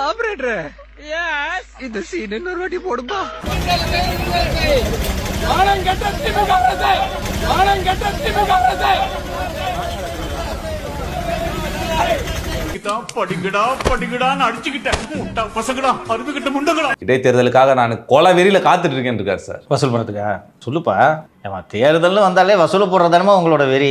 Operator இந்த scene இன்னொரு வாட்டி போடுமா? இடைத்தேர்தலுக்காக நான் கொலை வெறியில காத்துட்டு இருக்கேன் இருக்காரு சார். வசூல் பண்ணதுக்கா? சொல்லுப்பா. தேர்தல் வந்தாலே வசூல் போடுறதானமா உங்களோட வெறி.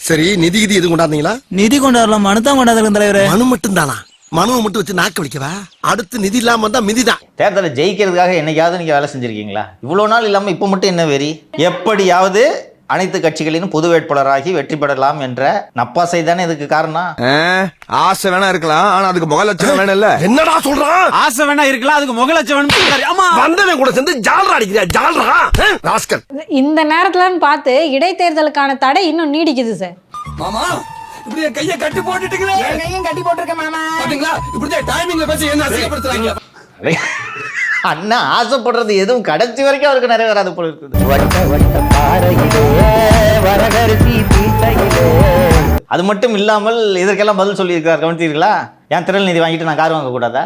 சரி, நிதி எதுவும் கொண்டாந்தீங்களா? நிதி கொண்டாடலாம், மனு தான் கொண்டாடலாம் தலைவரே. மனு மட்டும் தானா? மனுவை மட்டும் வச்சு நாக்க வலிக்கவா? அடுத்து நிதி இல்லாம வந்தா மிதிதான். தேர்தலை ஜெயிக்கிறதுக்காக என்னைக்காவது நீங்க வேலை செஞ்சிருக்கீங்களா? இவ்வளவு நாள் இல்லாம இப்ப மட்டும் என்ன வெறி? எப்படியாவது அனைத்து கட்சிகளிலும் பொது வேட்பாளராகி வெற்றி பெறலாம் என்ற நப்பாசை தானே இதுக்கு காரணம். ஆசை வேணா இருக்கலாம், ஆனா அதுக்கு முகலட்சணம் வேணும் இல்ல. என்னடா சொல்றான்? ஆசை வேணா இருக்கலாம், அதுக்கு முகலட்சணம் வந்தவன் கூட சேர்ந்து ஜால்ரா அடிக்கிறியா? ஜால்ரா ராஸ்கல். இந்த நேரத்துலன்னு பார்த்து இடைத்தேர்தலுக்கான தடை இன்னும் நீடிக்குது சார். மாமா இப்படி கைய கட்டி போட்டுட்டீங்களே. என் கையும் கட்டி போட்டிருக்கேன் மாமா. பாத்தீங்களா, இப்படி டைமிங்ல பேசி என்ன அசிங்கப்படுத்துறாங்க. அண்ணா ஆசைப்படுறது எதுவும் கடைசி வரைக்கும் அவருக்கு நிறைவேறாது போல இருக்குது. அது மட்டும் இல்லாமல் இதற்கெல்லாம் பதில் சொல்லி இருக்கார், கவனித்தீர்களா? ஏன் திரள் நிதி வாங்கிட்டு நான் கார் வாங்க கூடாதா?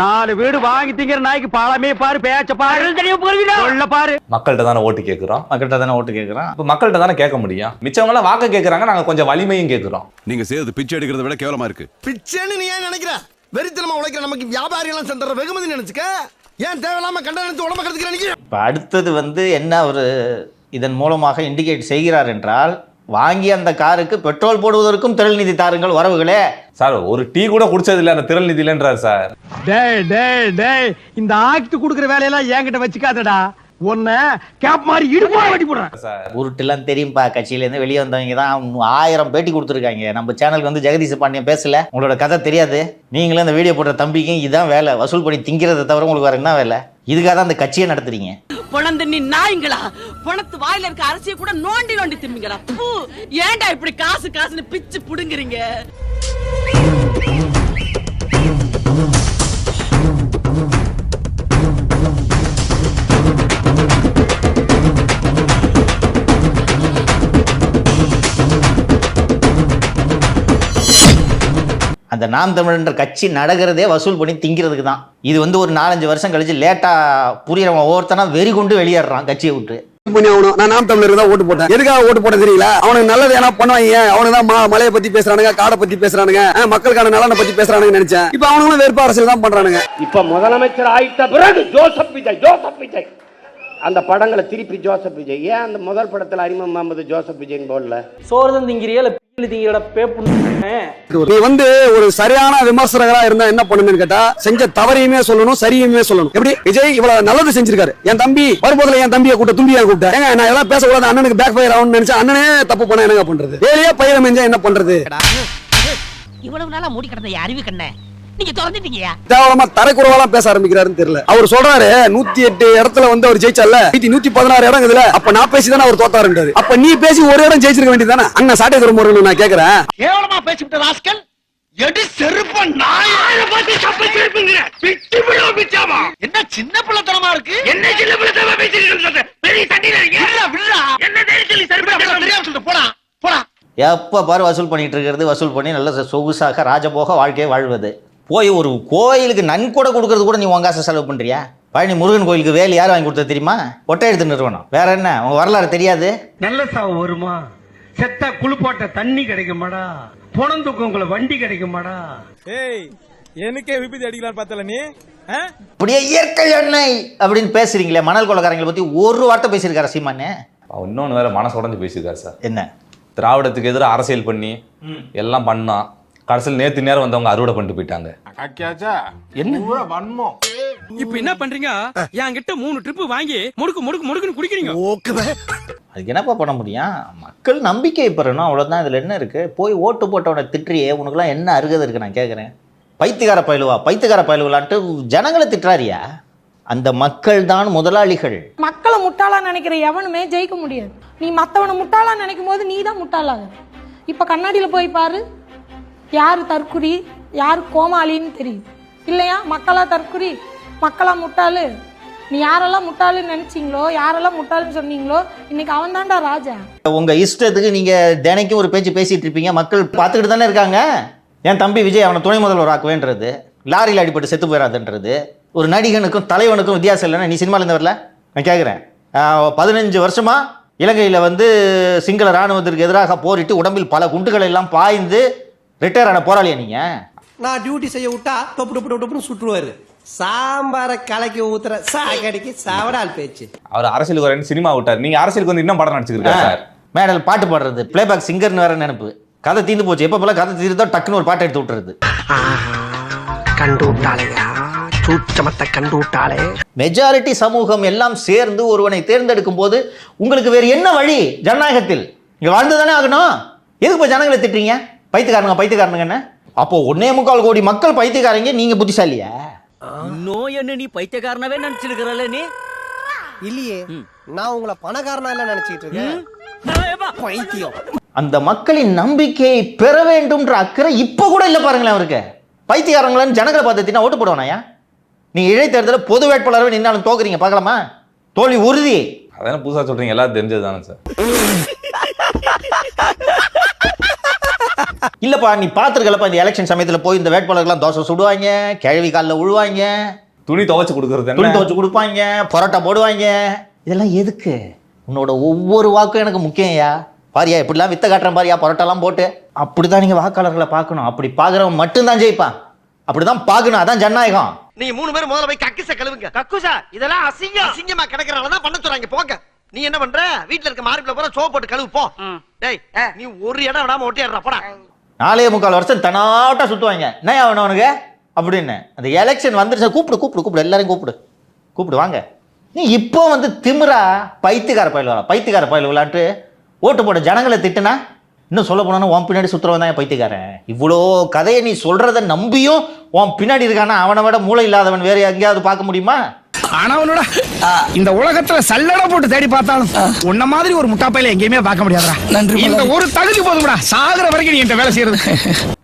4 வீடு வாங்கி திங்கிற நாய்க்கு பாலமே பாரு, பேச்ச பாரு, பாரு. மக்கள்கிட்ட தானே ஓட்டு கேட்கிறோம். இப்ப மக்கள்கிட்ட தானே கேட்க முடியும். மிச்சவங்க எல்லாம் வாக்கு கேட்கறாங்க, நாங்க கொஞ்சம் வலிமையும் கேட்கிறோம். நீங்க செய்யறது பிச்சை எடுக்கிறத விட கேவலமா இருக்கு. பிச்சைன்னு நீ ஏன் நினைக்கிற? வெறித்தனமா உழைக்கிற நமக்கு வியாபாரி எல்லாம் சென்ற வெகுமதி நினைச்சுக்க. ஏன் தேவையில்லாம கண்டனத்து உடம்ப கருத்துக்கிறீங்க? இப்ப அடுத்தது என்ன ஒரு இதன் மூலமாக இண்டிகேட் செய்கிறார் என்றால், வாங்கி அந்த காருக்கு பெட்ரோல் போடுவதற்கும் திரள் நிதி தாருங்கள் வரவுகளே. சார் ஒரு டீ கூட குடிச்சது இல்ல அந்த திரள் நிதியிலன்றார் சார். இந்த ஆக்ட் குடுக்குற வேலையெல்லாம் என்கிட்ட வச்சுக்காதடா. ஒன்ன கேப் மாதிரி இடுப்பா வெட்டி போடுறேன். உருட்டுலாம் தெரியும்பா, கட்சியில இருந்து வெளியே வந்தவங்க தான் 1000 பேட்டி கொடுத்துருக்காங்க. நம்ம சேனலுக்கு வந்து ஜெகதீஷ் பாண்டியன் பேசல, உங்களோட கதை தெரியாது. நீங்களும் இந்த வீடியோ போடுற தம்பிக்கும் இதான் வேலை, வசூல் பண்ணி திங்கிறத தவிர உங்களுக்கு வேற என்ன வேலை? இதுக்காக தான் அந்த கட்சியை நடத்துறீங்க. பொணந்தண்ணி நாய்ங்களா, பணத்து வாயில இருக்க அரிசியை கூட நோண்டி நோண்டி திம்பிங்களா. ஏன்டா இப்படி காசு காசுன்னு பிச்சு புடுங்குறீங்க? அந்த நாம் தமிழன்ற கட்சி நடக்கிறதே வசூல் பண்ணி திங்கிறதுக்கு தான். இது ஒரு 4-5 வருஷம் கழிச்சு லேட்டா புரியறவன் ஒவ்வொருத்தனா வெறி கொண்டு வெளியேறான் கட்சியை விட்டு. நான் நாம் தமிழருக்கு தான் ஓட்டு போட்டேன். எதுக்காக ஓட்டு போட தெரியல? அவனுக்கு நல்லது ஏன்னா பண்ணுவாங்க. அவனுக்கு தான் மலையை பத்தி பேசுறானுங்க, காடை பத்தி பேசுறானுங்க, மக்களுக்கான நலனை பத்தி பேசுறானுங்க நினைச்சேன். இப்ப அவனுங்களும் வெறுப்பு அரசியல் தான் பண்றானுங்க. இப்ப முதலமைச்சர் ஆயிட்ட பிறகு ஜோசப் விஜய் அந்த படங்களை திருப்பி ஜோசப் விஜய். ஏன் அந்த முதல் படத்துல அறிமுகம் முகமது ஜோசப் விஜய் போடல? சோறுதான் திங்கிறியா திங்கிற பேப்பு. நீ ஒரு சரியான விமர்சகரா இருந்தா என்ன பண்ணணும்னு கேட்டா, செஞ்ச தவறையுமே சொல்லணும், சரியுமே சொல்லணும். எப்படி விஜய் இவ்வளவு நல்லது செஞ்சிருக்காரு, என் தம்பி வரும்போதுல என் தம்பியை கூட்ட தும்பியா கூப்பிட்டேன். நான் எல்லாம் பேசக்கூடாது, அண்ணனுக்கு பேக் ஃபயர் ஆகும்னு நினைச்சா அண்ணனே தப்பு பண்ண என்னங்க பண்றது? வேலையே பயிர மெஞ்சா என்ன பண்றது? இவ்வளவு நாளா மூடி கிடந்த அறிவு கண்ணே நீங்க திறந்துட்டீங்க. தேவலமா தரக்குறவாலாம் பேச ஆரம்பிக்கிறாருன்னு தெரியல. அவர் சொல்றாரு 108 இடத்துல அவர் ஜெயிச்சால 116 இடம் இதுல. அப்ப நான் பேசிதானே அவர் தோத்தாருன்றாரு. அப்ப நீ பேசி ஒரு இடம் ஜெயிச்சிருக்க வேண்டியதானே? அண்ணன் சாட்டை தரும் நான் கேக்குறேன். கேவலமா பேசிவிட்ட ராஸ்கல். எடி செருப்ப நாயை பார்த்து சப்பை திருப்புங்க. பிச்சு விடு பிச்சாமா. என்ன சின்ன பிள்ளைத்தனமா இருக்கு? என்ன சின்ன பிள்ளைத்தனமா பேசிட்டு இருக்க? பெரிய தண்ணில ஏறா விடுடா. என்ன தைரியத்துல செருப்பு தெரியாம சொல்லிட்டு போடா போடா. எப்ப பாரு வசூல் பண்ணிட்டு இருக்கிறது, வசூல் பண்ணி நல்ல சொகுசாக ராஜபோக வாழ்க்கையை வாழ்வது. போய் ஒரு கோயிலுக்கு நன்கொடை கொடுக்கறது கூட நீ உன் காசை செலவு பண்றியா? பழனி முருகன் கோயிலுக்கு வேலி யார் வாங்கி கொடுத்தது தெரியுமா? ஒட்டை எடுத்து நிறுவனம். வேற என்ன உங்க வரலாறு தெரியாது? நல்ல சாவு வருமா? செத்தா குளிப்பாட்ட தண்ணி கிடைக்குமாடா? பொணந்துக்கு வண்டி கிடைக்குமாடா? எனக்கே விபத்து அடிக்கலாம் பார்த்தல நீ. அப்படியே இயற்கை எண்ணெய் அப்படின்னு பேசுறீங்களே, மணல் கொள்ளக்காரங்களை பத்தி ஒரு வார்த்தை பேசியிருக்காரு சீமானே. இன்னொன்னு வேற மனசு உடஞ்சு பேசியிருக்காரு சார். என்ன? திராவிடத்துக்கு எதிராக அரசியல் பண்ணி எல்லாம் பண்ணா, கடைசியில் நேத்து நேரம் வந்தவங்க அறுவடை பண்ணிட்டு போயிட்டாங்க. இப்ப என்ன பண்றீங்க? என்கிட்ட 3 ட்ரிப் வாங்கி முடுக்குன்னு குடிக்கிறீங்க. அதுக்கு என்னப்பா பண்ண முடியும்? மக்கள் நம்பிக்கை பெறணும், அவ்வளவுதான். இதுல என்ன இருக்கு? போய் ஓட்டு போட்டவனை திட்டுறியே, உனக்குலாம் என்ன அருகதை இருக்கு? நான் கேட்கறேன். பைத்தியக்கார பயலுவான்ட்டு ஜனங்களை திட்டுறாரியா? அந்த மக்கள் தான் முதலாளிகள். மக்களை முட்டாளா நினைக்கிற எவனுமே ஜெயிக்க முடியாது. நீ மத்தவனை முட்டாளா நினைக்கும் போது நீ தான் முட்டாளாக. இப்ப கண்ணாடியில போய் பாரு, யாரு தற்குறி யாரு கோமாளின்னு தெரியுது இல்லையா? மக்களா தற்குறி, மக்களா முட்டாளு. நீ யாரெல்லாம் முட்டாளுன்னு நினைச்சீங்களோ, யாரெல்லாம் முட்டாளுன்னு சொன்னீங்களோ, இன்னைக்கு அவன் தான்டா ராஜா. உங்க இஷ்டத்துக்கு நீங்க தினைக்கும் ஒரு பேச்சு பேசிட்டு இருப்பீங்க, மக்கள் பார்த்துக்கிட்டு தானே இருக்காங்க. என் தம்பி விஜய் அவனை துணை முதல்வர் ஆக்குவேன்றது, லாரியில் அடிபட்டு செத்து போயிடாதுன்றது, ஒரு நடிகனுக்கும் தலைவனுக்கும் வித்தியாசம் இல்லைன்னா நீ சினிமாலேருந்து வரல? நான் கேட்குறேன். 15 வருஷமா இலங்கையில் வந்து சிங்கள இராணுவத்திற்கு எதிராக போரிட்டு உடம்பில் பல குண்டுகள் எல்லாம் பாய்ந்து ரிட்டையர் ஆன போராளியா நீங்க? நான் டியூட்டி செய்ய விட்டா டொப்பு டொப்பு டொப்புன்னு சுட்டுருவாரு. சாம்பார கலக்கி ஊத்துற சாக்கடிக்கு சாவடால் பேச்சு. அவர் அரசியலுக்கு வரேன்னு சினிமா விட்டார். நீங்க அரசியலுக்கு வந்து இன்னும் படம் நடிச்சிருக்காரு சார். மேடல் பாட்டு பாடுறது, பிளேபேக் சிங்கர்னு வேற நினைப்பு. கதை தீர்ந்து போச்சு. எப்ப போல கதை தீர்ந்தோ டக்குன்னு ஒரு பாட்டு எடுத்து விட்டுறது. கண்டு விட்டாளையா, சூச்சமத்தை கண்டு விட்டாளே. மெஜாரிட்டி சமூகம் எல்லாம் சேர்ந்து ஒருவனை தேர்ந்தெடுக்கும் போது உங்களுக்கு வேறு என்ன வழி? ஜனநாயகத்தில் இங்க வாழ்ந்துதானே ஆகணும். எதுக்கு போய் ஜனங்களை திட்டுறீங்க? பைத்தியக்காரனுங்க. அப்போ 1.25 கோடி மக்கள் பைத்தியக்காரங்க, நீங்க புத்திசாலியா? நோய் என்ன நீ பைத்தியக்காரனவே நினைச்சிருக்கிறல்ல நீ? இல்லையே, நான் உங்களை பணக்காரனா இல்ல நினைச்சிட்டு இருக்கேன். பைத்தியம். அந்த மக்களின் நம்பிக்கையை பெற வேண்டும்ன்ற அக்கறை இப்ப கூட இல்ல பாருங்களேன் அவருக்கு. பைத்தியக்காரங்களான்னு ஜனங்களை பார்த்து ஓட்டு போடுவானாயா? நீங்க இடைத்தேர்தலில் பொது வேட்பாளராக நின்னாலும் தோக்குறீங்க, பார்க்கலாமா? தோல்வி உறுதி. அதான புதுசா சொல்றீங்க, எல்லாம் தெரிஞ்சது தானே சார். இல்லப்பா, நீ பார்த்துருக்கலப்பா இந்த எலெக்ஷன் சமயத்தில் போய் இந்த வேட்பாளர்கள்லாம் தோசை சுடுவாங்க, கிழவி காலில் விழுவாங்க, துணி துவைச்சு கொடுக்கறது, துணி துவைச்சு கொடுப்பாங்க, பரோட்டா போடுவாங்க. இதெல்லாம் எதுக்கு? உன்னோட ஒவ்வொரு வாக்கும் எனக்கு முக்கியம்யா. பாரியா இப்படிலாம் வித்த காட்டுறேன் பாரியா, பரோட்டாலாம் போட்டு. அப்படிதான் நீங்க வாக்காளர்களை பார்க்கணும். அப்படி பார்க்குறவன் மட்டும்தான் ஜெயிப்பான். அப்படிதான் பார்க்கணும். அதான் ஜனநாயகம். நீங்க 3 பேரும் முதல்ல போய் கக்கிச கழுவுங்க. கக்குசா இதெல்லாம் அசிங்கமா கிடக்குறனால தான் பண்ண சொல்றாங்க. போங்க. நீ என்ன பண்ற? வீட்டுல இருக்க மார்பிள பூரா சோப் போட்டு கழுவு போ. டேய், நீ ஒரு இடம் விடாம ஒட்டிடுறா போடா. 4.25 வருஷம் தனாவட்டா சுத்துவாங்க. என்ன ஆகணும் அவனுக்கு அப்படின்னு. அந்த எலெக்ஷன் வந்துருச்சு. கூப்பிடு எல்லாரையும் கூப்பிடு வாங்க. நீ இப்போ வந்து திமிரா பைத்தியக்கார பயல் விளாட்டு ஓட்டு போட ஜனங்களை திட்டுனா, இன்னும் சொல்ல போனா உன் பின்னாடி சுத்துறவன் தான் பைத்தியக்காரன். இவ்வளோ கதையை நீ சொல்றத நம்பியும் உன் பின்னாடி இருக்கானா அவனை விட மூளை இல்லாதவன் வேற எங்கேயாவது பார்க்க முடியுமா? ஆனவனோட இந்த உலகத்துல சல்லடை போட்டு தேடி பார்த்தாலும் உன்ன மாதிரி ஒரு முட்டாப்பையில எங்கேயுமே பார்க்க முடியாதுடா. நன்றி. இந்த ஒரு தகுதி போதும்டா, சாகுற வரைக்கும் நீ இந்த வேலை செய்யறது.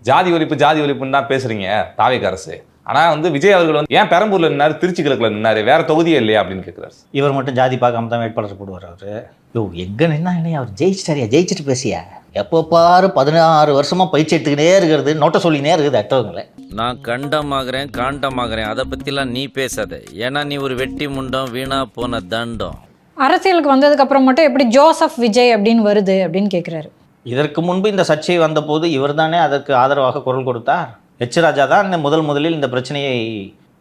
ஜாதி ஒழிப்புன்னு தான் பேசுறீங்க தாவேக அரசு. ஆனா வந்து விஜய் அவர்கள் வந்து ஏன் பெரம்பூர்ல நின்னாரு, திருச்சி கிழக்குல நின்னாரு, வேற தொகுதியே இல்லையா அப்படின்னு கேட்கிறாரு. இவர் மட்டும் ஜாதி பார்க்காம தான் வேட்பாளர் போடுவார் அவரு. எங்க நின்னா என்ன அவர் ஜெயிச்சிட்டாரியா? ஜெயிச்சுட்டு பேசியா? எப்போ பாரு 16 வருஷமா பயிற்சி எடுத்துக்கிட்டே இருக்கிறது, நோட்ட சொல்லினே இருக்குது அட்டவங்களை. நான் காண்டமாகறேன் அதை பத்திலாம் நீ பேசாத. ஏன்னா நீ ஒரு வெட்டி முண்டம், வீணா போன தண்டம். அரசியலுக்கு வந்ததுக்கு அப்புறம் மட்டும் எப்படி ஜோசப் விஜய் அப்படின்னு வருது அப்படின்னு கேட்குறாரு. இதற்கு முன்பு இந்த சர்ச்சை வந்தபோது இவர் தானே அதற்கு ஆதரவாக குரல் கொடுத்தார். எச் ராஜா தான் முதலில் இந்த பிரச்சனையை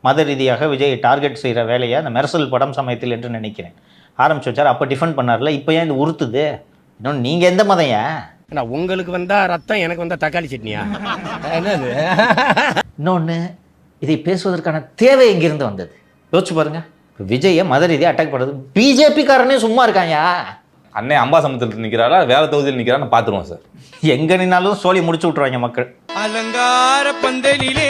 மத ரீதியாக விஜய் டார்கெட் செய்கிற வேலையை அந்த மெர்சல் படம் சமயத்தில் என்று நினைக்கிறேன் ஆரம்பிச்சு வச்சார். அப்போ டிஃபெண்ட் பண்ணார்ல, இப்போ ஏன் இது உறுத்துது? இன்னொன்று நீங்கள் எந்த மதையா? உங்களுக்கு வந்தா ரத்தம், எனக்கு வந்தா தக்காளி சட்னியா? என்னது? இன்னொன்று, இதை பேசுவதற்கான தேவை எங்கிருந்து வந்தது யோசிச்சு பாருங்க. விஜயை மத ரீதியாக அட்டாக் பண்ணுறது பிஜேபி காரனே சும்மா இருக்காயா? அண்ணே அம்பாசமுத்திரத்தில் நிற்கிறாரா, வேற தொகுதியில் நிற்கிறான்னு பார்த்துருவோம் சார். எங்க நின்னாலும் சோழி முடிச்சு விட்டுருவாங்க மக்கள். அலங்கார பந்தலிலே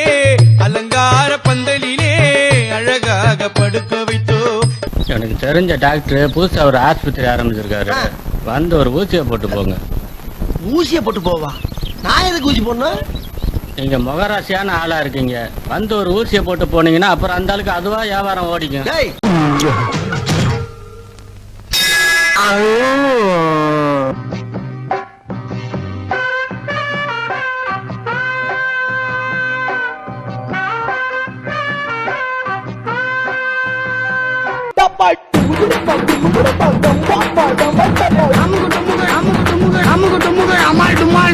அழகாக படுக்க வைத்தோ. எனக்கு தெரிஞ்ச டாக்டர் புதுசா ஒரு ஆஸ்பத்திரி ஆரம்பிச்சிருக்காரு. வந்து ஒரு ஊசியை போட்டு போங்க. ஊசியை போட்டு போவா? நான் எதுக்கு ஊசி போடணும்? நீங்க முகராசியான ஆளா இருக்கீங்க. வந்து ஒரு ஊசியை போட்டு போனீங்கன்னா அப்புறம் அந்த ஆளுக்கு அதுவா வியாபாரம் ஓடிக்கும். அமுகு டுமுகு அமால் டுமால்.